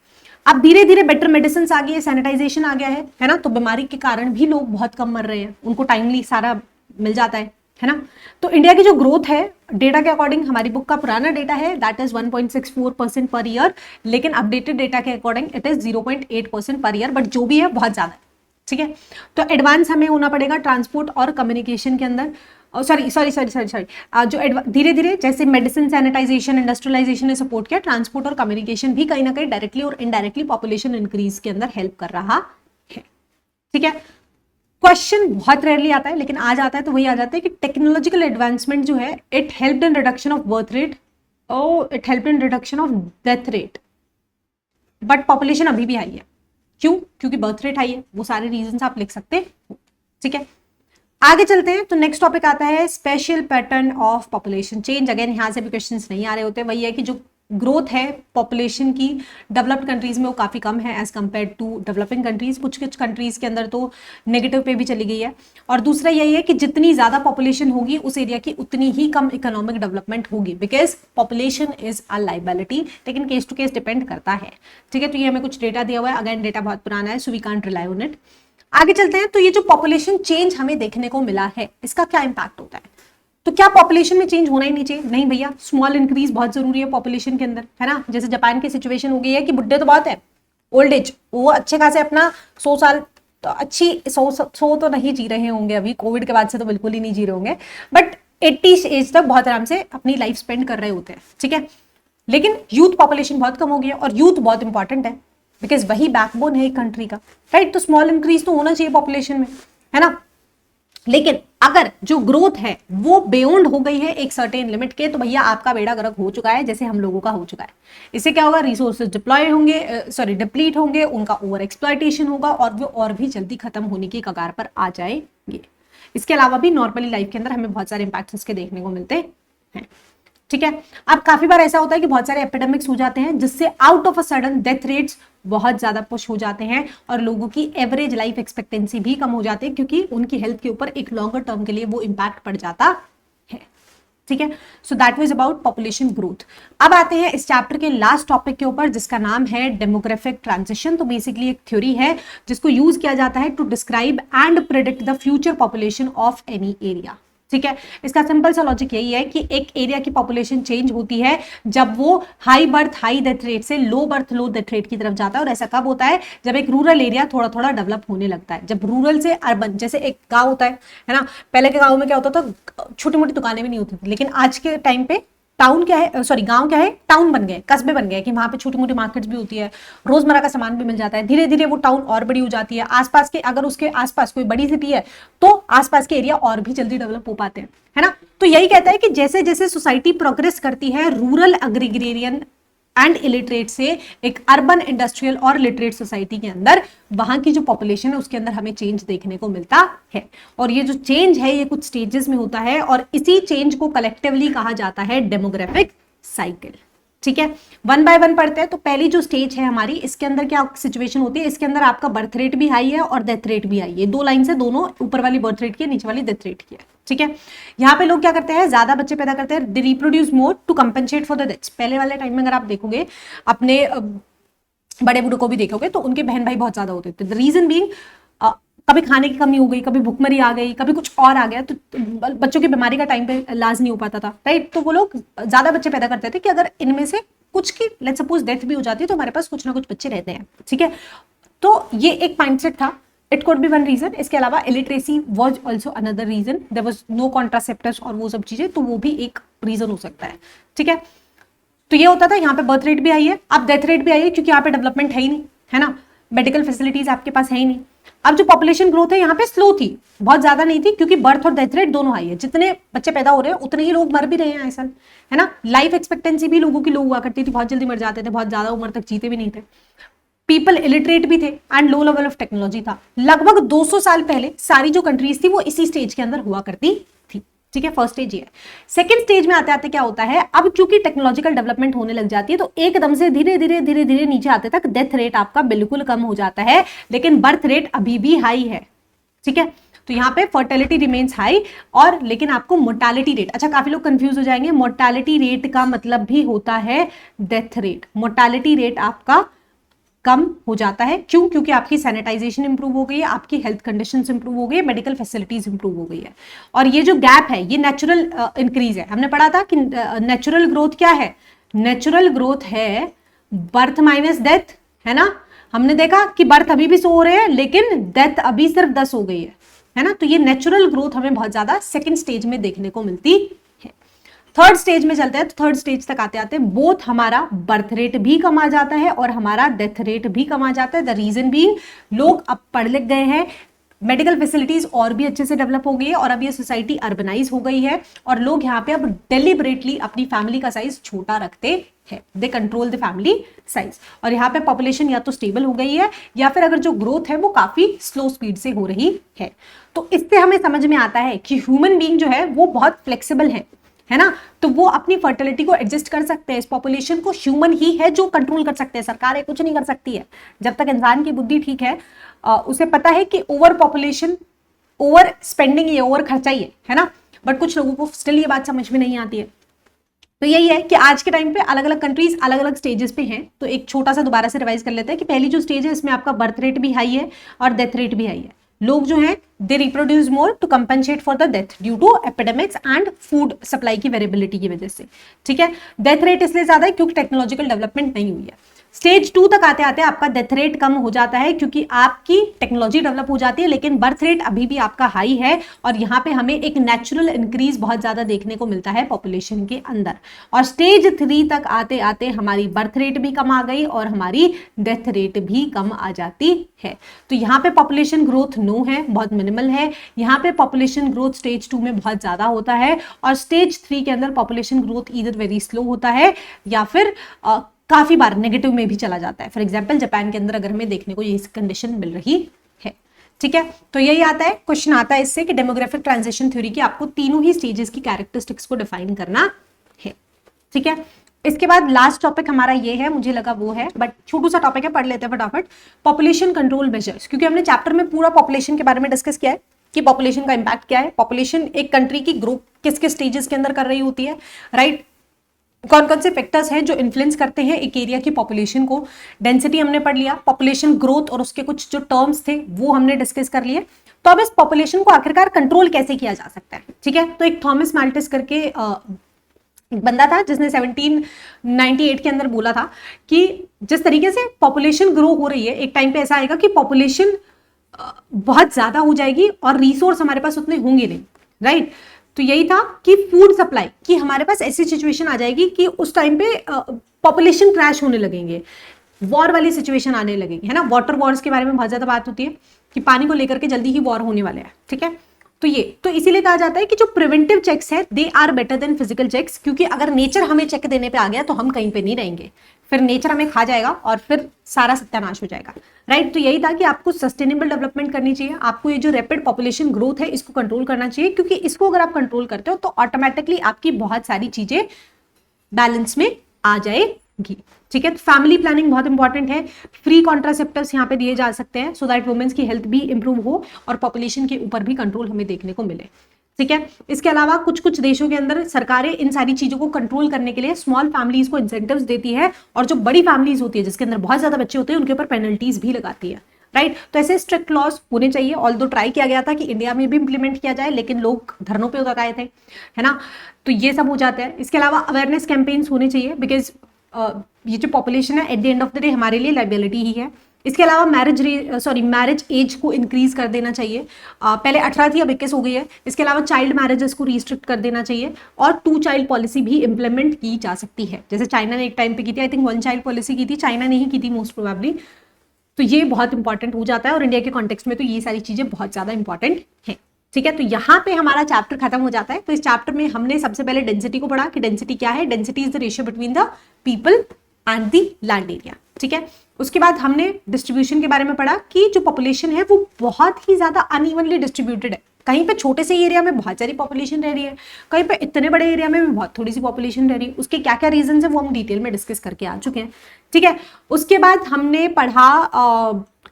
अब धीरे धीरे बेटर मेडिसिन आ गई है, सैनिटाइजेशन आ गया है ना, तो बीमारी के कारण भी लोग बहुत कम मर रहे हैं, उनको टाइमली सारा मिल जाता है ना। तो इंडिया की जो ग्रोथ है डेटा के अकॉर्डिंग, हमारी बुक का पुराना डेटा है दैट इज 1.64% पर ईयर, लेकिन अपडेटेड डेटा के according it is 0.8% per year, but जो भी है बहुत ज्यादा है, ठीक है। तो एडवांस हमें होना पड़ेगा ट्रांसपोर्ट और कम्युनिकेशन के अंदर। सॉरी, जो धीरे धीरे जैसे मेडिसिन, सैनिटाइजेशन, इंडस्ट्रियलाइजेशन ने सपोर्ट किया, ट्रांसपोर्ट और कम्युनिकेशन भी कहीं ना कहीं डायरेक्टली और इनडायरेक्टली पॉपुलेशन इंक्रीज के अंदर हेल्प कर रहा है, ठीक है। क्वेश्चन बहुत रेयरली आता है, लेकिन आज आता है तो वही आ जाता है कि टेक्नोलॉजिकल एडवांसमेंट जो है it helped in reduction of birth rate और it helped in reduction of death rate, but population अभी भी हाई है। क्यों? क्योंकि बर्थ रेट हाई है। वो सारे रीजंस आप लिख सकते हो, ठीक है। आगे चलते हैं तो नेक्स्ट टॉपिक आता है special pattern of population change. Again यहां से भी क्वेश्चंस नहीं आ रहे होते। वही है कि जो ग्रोथ है पॉपुलेशन की डेवलप्ड कंट्रीज में वो काफी कम है as compared to developing countries. कुछ कुछ कंट्रीज के अंदर तो नेगेटिव पे भी चली गई है। और दूसरा यही है कि जितनी ज्यादा पॉपुलेशन होगी उस एरिया की उतनी ही कम इकोनॉमिक डेवलपमेंट होगी, because population is a liability, लेकिन केस टू केस डिपेंड करता है, ठीक है। तो ये हमें कुछ डेटा दिया हुआ है, अगेन डेटा बहुत पुराना है, so we can't rely on it. आगे चलते हैं तो ये जो पॉपुलेशन चेंज हमें देखने को मिला है इसका क्या इंपैक्ट होता है। तो क्या पॉपुलेशन में चेंज होना ही नहीं चाहिए? नहीं भैया, स्मॉल इंक्रीज बहुत जरूरी है पॉपुलेशन के अंदर, है ना। जैसे जापान की सिचुएशन हो गई है कि बुढ़े तो बहुत है, ओल्ड एज, वो अच्छे खासे अपना 100 साल तो अच्छी 100 तो नहीं जी रहे होंगे अभी, कोविड के बाद से तो बिल्कुल ही नहीं जी रहे होंगे, बट 80 एज तक बहुत आराम से अपनी लाइफ स्पेंड कर रहे होते हैं, ठीक है। लेकिन यूथ पॉपुलेशन बहुत कम हो गई है, और यूथ बहुत इंपॉर्टेंट है बिकॉज वही बैकबोन है एक कंट्री का, राइट। तो स्मॉल इंक्रीज तो होना चाहिए पॉपुलेशन में, है ना। लेकिन अगर जो ग्रोथ है वो बियॉन्ड हो गई है एक सर्टेन लिमिट के, तो भैया आपका बेड़ा गर्क हो चुका है, जैसे हम लोगों का हो चुका है। इससे क्या होगा? रिसोर्सेज डिप्लॉय होंगे, डिप्लीट होंगे, उनका ओवर एक्सप्लॉयटेशन होगा और वो और भी जल्दी खत्म होने की कगार पर आ जाएंगे। इसके अलावा भी नॉर्मली लाइफ के अंदर हमें बहुत सारे इंपैक्ट्स इसके देखने को मिलते हैं, ठीक है। अब काफी बार ऐसा होता है कि बहुत सारे एपिडेमिक्स हो जाते हैं जिससे out of a sudden death rates बहुत ज्यादा पुश हो जाते हैं और लोगों की एवरेज लाइफ एक्सपेक्टेंसी भी कम हो जाती है, क्योंकि उनकी हेल्थ के ऊपर एक लॉन्गर टर्म के लिए वो इम्पैक्ट पड़ जाता है, ठीक है। So that was about population growth. अब आते हैं इस चैप्टर के लास्ट टॉपिक के ऊपर जिसका नाम है डेमोग्राफिक ट्रांजिशन। तो बेसिकली एक थ्योरी है जिसको यूज किया जाता है to describe and predict the future population of any area, ठीक है। इसका सिंपल सा लॉजिक यही है कि एक एरिया की पॉपुलेशन चेंज होती है जब वो high birth high death rate से low birth low death rate की तरफ जाता है। और ऐसा कब होता है? जब एक रूरल एरिया थोड़ा थोड़ा डेवलप होने लगता है, जब रूरल से अर्बन, जैसे एक गांव होता है ना। पहले के गांव में क्या होता था? छोटी मोटी दुकानें भी नहीं होती थी, लेकिन आज के टाइम पे टाउन क्या है, सॉरी गांव क्या है, टाउन बन गए, कस्बे बन गए, कि वहां पे छोटी मोटी मार्केट्स भी होती है, रोजमर्रा का सामान भी मिल जाता है। धीरे धीरे वो टाउन और बड़ी हो जाती है, आसपास के, अगर उसके आसपास कोई बड़ी सिटी है तो आसपास के एरिया और भी जल्दी डेवलप हो पाते हैं, है ना। तो यही कहता है कि जैसे जैसे सोसाइटी प्रोग्रेस करती है रूरल एग्रीगेरियन एंड इलिटरेट से एक अर्बन इंडस्ट्रियल और लिटरेट सोसाइटी के अंदर वहां की जो पॉपुलेशन है उसके अंदर हमें चेंज देखने को मिलता है। और ये जो चेंज है ये कुछ स्टेजेस में होता है और इसी चेंज को कलेक्टिवली कहा जाता है डेमोग्राफिक साइकिल, ठीक है। वन बाय वन पढ़ते हैं। तो पहली जो स्टेज है हमारी, इसके अंदर क्या सिचुएशन होती है? इसके अंदर आपका बर्थ रेट भी हाई है और डेथ रेट भी हाई है। दो लाइन से दोनों, ऊपर वाली बर्थ रेट की है, नीचे वाली डेथ रेट की है, ठीक है। यहाँ पे लोग क्या करते हैं? ज्यादा बच्चे पैदा करते हैं, they reproduce more to compensate for the deaths. पहले वाले टाइम में अगर आप देखोगे, अपने बड़े बूढ़ों को भी देखोगे तो उनके बहन भाई बहुत ज्यादा होते थे। द रीजन बीइंग कभी खाने की कमी हो गई, कभी भुखमरी आ गई, कभी कुछ और आ गया, तो बच्चों की बीमारी का टाइम पे इलाज नहीं हो पाता था, राइट। तो वो लोग ज्यादा बच्चे पैदा करते थे कि अगर इनमें से कुछ की लेट्स सपोज डेथ भी हो जाती है तो हमारे पास कुछ ना कुछ बच्चे रहते हैं, ठीक है। तो ये एक माइंडसेट था, it could be one reason. इसके अलावा illiteracy was also another reason, there was no contraceptives और वो सब चीजें, तो वो भी एक रीजन हो सकता है, ठीक है। तो ये होता था, यहाँ पे बर्थ रेट भी आई है, अब डेथ रेट भी आई है, क्योंकि यहाँ पे डेवलपमेंट है ही नहीं, है ना। मेडिकल फैसिलिटीज आपके पास है ही नहीं। अब जो पॉपुलेशन ग्रोथ है यहाँ पे स्लो थी, बहुत ज्यादा नहीं थी, क्योंकि बर्थ और डेथ रेट दोनों हाई है। जितने बच्चे पैदा हो रहे हैं उतने ही लोग मर भी रहे हैं ऐसा, है ना। लाइफ एक्सपेक्टेंसी भी लोगों की लो हुआ करती थी, बहुत जल्दी मर जाते थे, बहुत ज्यादा उम्र तक जीते भी नहीं थे। पीपल इलिटरेट भी थे and low level of technology था। लगभग 200 साल पहले सारी जो कंट्रीज थी वो इसी स्टेज के अंदर हुआ करती थी, ठीक है। फर्स्ट स्टेज ये है। सेकंड स्टेज में आते आते क्या होता है, अब क्योंकि टेक्नोलॉजिकल डेवलपमेंट होने लग जाती है तो एकदम से धीरे धीरे धीरे धीरे नीचे आते तक डेथ रेट आपका बिल्कुल कम हो जाता है, लेकिन बर्थ रेट अभी भी हाई है, ठीक है। तो यहाँ पे फर्टिलिटी रिमेन्स हाई, और लेकिन आपको मोर्टालिटी रेट, अच्छा काफी लोग कंफ्यूज हो जाएंगे, मोर्टालिटी रेट का मतलब भी होता है डेथ रेट। मोर्टालिटी रेट आपका कम हो जाता है, क्यों? क्योंकि आपकी सैनिटाइजेशन इंप्रूव हो गई है, आपकी हेल्थ कंडीशंस इंप्रूव हो गई है, मेडिकल फैसिलिटीज इंप्रूव हो गई है। और ये जो गैप है ये नेचुरल इंक्रीज है। हमने पढ़ा था कि नेचुरल ग्रोथ क्या है, नेचुरल ग्रोथ है बर्थ माइनस डेथ, है ना। हमने देखा कि बर्थ अभी भी 100 हो रहे हैं लेकिन डेथ अभी सिर्फ 10 हो गई है ना। तो ये नेचुरल ग्रोथ हमें बहुत ज्यादा सेकेंड स्टेज में देखने को मिलती है। थर्ड स्टेज में चलते हैं, तो थर्ड स्टेज तक आते आते बोथ हमारा बर्थ रेट भी कम आ जाता है और हमारा डेथ रेट भी कम आ जाता है। द रीजन बीइंग लोग अब पढ़ लिख गए हैं, मेडिकल फैसिलिटीज और भी अच्छे से डेवलप हो गई है, और अब ये सोसाइटी अर्बनाइज हो गई है, और लोग यहाँ पे अब डेलिबरेटली अपनी फैमिली का साइज छोटा रखते हैं। They control the family size, और यहाँ पे पॉपुलेशन या तो स्टेबल हो गई है या फिर अगर जो ग्रोथ है वो काफी स्लो स्पीड से हो रही है। तो इससे हमें समझ में आता है कि ह्यूमन बीइंग जो है वो बहुत फ्लेक्सिबल है ना। तो वो अपनी फर्टिलिटी को एडजस्ट कर सकते हैं। इस पॉपुलेशन को ह्यूमन ही है जो कंट्रोल कर सकते हैं, सरकार कुछ नहीं कर सकती है। जब तक इंसान की बुद्धि ठीक है, उसे पता है कि ओवर पॉपुलेशन, ओवर स्पेंडिंग, ये ओवर खर्चा ही है ना। बट कुछ लोगों को स्टिल ये बात समझ में नहीं आती है। तो यही है कि आज के टाइम पे अलग अलग कंट्रीज अलग अलग स्टेजेस पे हैं। तो एक छोटा सा दोबारा से रिवाइज कर लेते हैं कि पहली जो स्टेज है इसमें आपका बर्थ रेट भी हाई है और डेथ रेट भी हाई है। लोग जो हैं they reproduce more to compensate for the death due to epidemics and food supply की वेरिएबिलिटी की वजह से, ठीक है। डेथ रेट इसलिए ज्यादा है क्योंकि टेक्नोलॉजिकल डेवलपमेंट नहीं हुई है। स्टेज 2 तक आते आते आपका डेथ रेट कम हो जाता है क्योंकि आपकी टेक्नोलॉजी डेवलप हो जाती है, लेकिन बर्थ रेट अभी भी आपका हाई है, और यहाँ पे हमें एक नेचुरल इंक्रीज बहुत ज्यादा देखने को मिलता है पॉपुलेशन के अंदर। और स्टेज 3 तक आते आते हमारी बर्थ रेट भी कम आ गई और हमारी डेथ रेट भी कम आ जाती है। तो यहाँ पे पॉपुलेशन ग्रोथ नो है, बहुत मिनिमल है। यहाँ पे पॉपुलेशन ग्रोथ स्टेज 2 में बहुत ज्यादा होता है, और स्टेज 3 के अंदर population growth either very slow होता है या फिर काफी बार नेगेटिव में भी चला जाता है। फॉर एग्जाम्पल जापान के अंदर अगर हमें देखने को ये कंडीशन मिल रही है, ठीक है। तो यही आता है, क्वेश्चन आता है इससे कि डेमोग्राफिक ट्रांजिशन थ्योरी की आपको तीनों ही स्टेजेस की कैरेक्टरिस्टिक्स को डिफाइन करना है, ठीक है। इसके बाद लास्ट टॉपिक हमारा ये है, मुझे लगा वो है, बट छोटू सा टॉपिक है, पढ़ लेते हैं फटाफट। पॉपुलेशन कंट्रोल मेजर्स, क्योंकि हमने चैप्टर में पूरा पॉपुलेशन के बारे में डिस्कस किया है कि पॉपुलेशन का इंपैक्ट क्या है, पॉपुलेशन एक कंट्री की ग्रोथ किस किस स्टेजेस के अंदर कर रही होती है, राइट। कौन कौन से फैक्टर्स हैं जो इन्फ्लुएंस करते हैं एक एरिया की पॉपुलेशन को। डेंसिटी हमने पढ़ लिया, पॉपुलेशन ग्रोथ और उसके कुछ जो टर्म्स थे वो हमने डिस्कस कर लिए। तो अब इस पॉपुलेशन को आखिरकार कंट्रोल कैसे किया जा सकता है, ठीक है। तो एक थॉमस माल्टिस करके एक बंदा था जिसने 1798 के अंदर बोला था कि जिस तरीके से पॉपुलेशन ग्रो हो रही है, एक टाइम पे ऐसा आएगा कि पॉपुलेशन बहुत ज्यादा हो जाएगी और रिसोर्स हमारे पास उतने होंगे नहीं, राइट। तो यही था कि फूड सप्लाई की हमारे पास ऐसी सिचुएशन आ जाएगी कि उस टाइम पे पॉपुलेशन क्रैश होने लगेंगे, वॉर वाली सिचुएशन आने लगेगी, है ना। वाटर वॉर्स के बारे में बहुत ज्यादा बात होती है कि पानी को लेकर के जल्दी ही वॉर होने वाले हैं, ठीक है। तो ये तो इसीलिए कहा जाता है कि जो प्रिवेंटिव चेक्स है they are better than physical checks, क्योंकि अगर नेचर हमें चेक देने पे आ गया तो हम कहीं पे नहीं रहेंगे, फिर नेचर हमें खा जाएगा और फिर सारा सत्यानाश हो जाएगा, राइट। तो यही था कि आपको सस्टेनेबल डेवलपमेंट करनी चाहिए, आपको ये जो रैपिड पॉपुलेशन ग्रोथ है इसको कंट्रोल करना चाहिए, क्योंकि इसको अगर आप कंट्रोल करते हो तो ऑटोमेटिकली आपकी बहुत सारी चीजें बैलेंस में आ जाएगी, ठीक है। फैमिली प्लानिंग बहुत इंपॉर्टेंट है। फ्री कॉन्ट्रासेप्टिव्स यहाँ पे दिए जा सकते हैं सो दैट वुमेन्स की हेल्थ भी इंप्रूव हो और पॉपुलेशन के ऊपर भी कंट्रोल हमें देखने को मिले, ठीक है। इसके अलावा कुछ कुछ देशों के अंदर सरकारें इन सारी चीजों को कंट्रोल करने के लिए स्मॉल फैमिलीज को इंसेंटिव्स देती है, और जो बड़ी फैमिलीज होती है जिसके अंदर बहुत ज्यादा बच्चे होते हैं उनके ऊपर पेनल्टीज भी लगाती है, राइट। तो ऐसे स्ट्रिक्ट लॉज होने चाहिए। ऑल्दो ट्राई किया गया था कि इंडिया में भी इंप्लीमेंट किया जाए, लेकिन लोग धरनों पे उतर आए थे, है ना। तो ये सब हो जाता है। इसके अलावा अवेयरनेस कैंपेन्स होने चाहिए, बिकॉज ये जो पॉपुलेशन है at the end of the day हमारे लिए लाइबिलिटी ही है। इसके अलावा मैरिज एज को इंक्रीज कर देना चाहिए। पहले 18 थी, अब 21 हो गई है। इसके अलावा चाइल्ड मैरिजेस को रिस्ट्रिक्ट कर देना चाहिए, और 2 चाइल्ड पॉलिसी भी इंप्लीमेंट की जा सकती है, जैसे चाइना ने एक टाइम पे की थी। आई थिंक 1 चाइल्ड पॉलिसी की थी, चाइना ने ही की थी मोस्ट प्रोबेबली। तो ये बहुत इंपॉर्टेंट हो जाता है और इंडिया के कॉन्टेक्स्ट में तो ये सारी चीजें बहुत ज्यादा इंपॉर्टेंट है। ठीक है, तो यहाँ पे हमारा चैप्टर खत्म हो जाता है। तो इस चैप्टर में हमने सबसे पहले डेंसिटी को पढ़ा कि डेंसिटी क्या है। Density is the ratio between the people and the land area. ठीक है, उसके बाद हमने डिस्ट्रीब्यूशन के बारे में पढ़ा कि जो पॉपुलेशन है वो बहुत ही ज्यादा अनइवनली डिस्ट्रीब्यूटेड है। कहीं पे छोटे से एरिया में बहुत सारी पॉपुलेशन रह रही है, कहीं पे इतने बड़े एरिया में भी बहुत थोड़ी सी पॉपुलेशन रह रही है। उसके क्या क्या रीजन है वो हम डिटेल में डिस्कस करके आ चुके हैं। ठीक है, उसके बाद हमने पढ़ा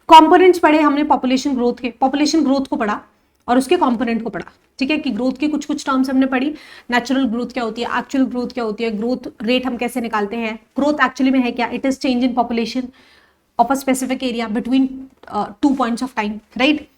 कंपोनेंट्स पढ़े हमने पॉपुलेशन ग्रोथ के, पॉपुलेशन ग्रोथ को पढ़ा और उसके कंपोनेंट को पढ़ा। ठीक है, कि ग्रोथ की कुछ कुछ टर्म्स हमने पढ़ी। नेचुरल ग्रोथ क्या होती है, एक्चुअल ग्रोथ क्या होती है, ग्रोथ रेट हम कैसे निकालते हैं, ग्रोथ एक्चुअली में है क्या, it is change in population of a specific area between 2 points of time, right.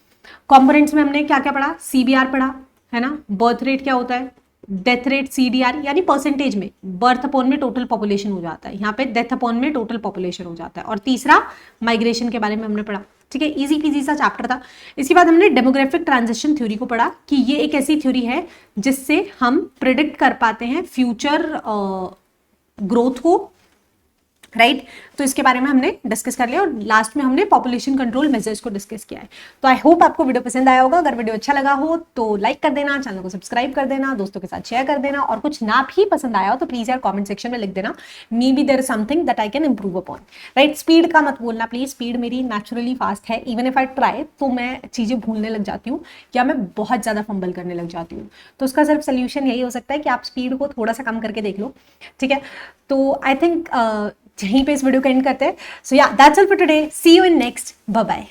Components में हमने क्या क्या पढ़ा, सीबीआर पढ़ा है ना, बर्थ रेट क्या होता है, डेथ रेट सीडीआर यानी परसेंटेज में बर्थ अपॉन में टोटल पॉपुलेशन हो जाता है, यहाँ पे डेथ अपॉन में टोटल पॉपुलेशन हो जाता है। और तीसरा माइग्रेशन के बारे में हमने पढ़ा। ठीक है, इजी पीजी सा चैप्टर था। इसके बाद हमने डेमोग्राफिक ट्रांजिशन थ्योरी को पढ़ा कि ये एक ऐसी थ्योरी है जिससे हम प्रिडिक्ट कर पाते हैं फ्यूचर ग्रोथ को, राइट। तो इसके बारे में हमने डिस्कस कर लिया और लास्ट में हमने पॉपुलेशन कंट्रोल मेजर्स को डिस्कस किया है। तो आई होप आपको वीडियो पसंद आया होगा। अगर वीडियो अच्छा लगा हो तो लाइक कर देना, चैनल को सब्सक्राइब कर देना, दोस्तों के साथ शेयर कर देना, और कुछ ना भी पसंद आया हो तो प्लीज यार कमेंट सेक्शन में लिख देना, maybe there is something that I can improve upon, right. Speed का मत बोलना प्लीज, स्पीड मेरी नेचुरली फास्ट है, इवन इफ आई ट्राई तो मैं चीजें भूलने लग जाती हूँ या मैं बहुत ज्यादा फंबल करने लग जाती हूँ। तो उसका सिर्फ सोल्यूशन यही हो सकता है कि आप स्पीड को थोड़ा सा कम करके देख लो। ठीक है, तो आई थिंक यहीं पे इस वीडियो को एंड करते हैं। सो या that's all for today, see you in next, bye bye.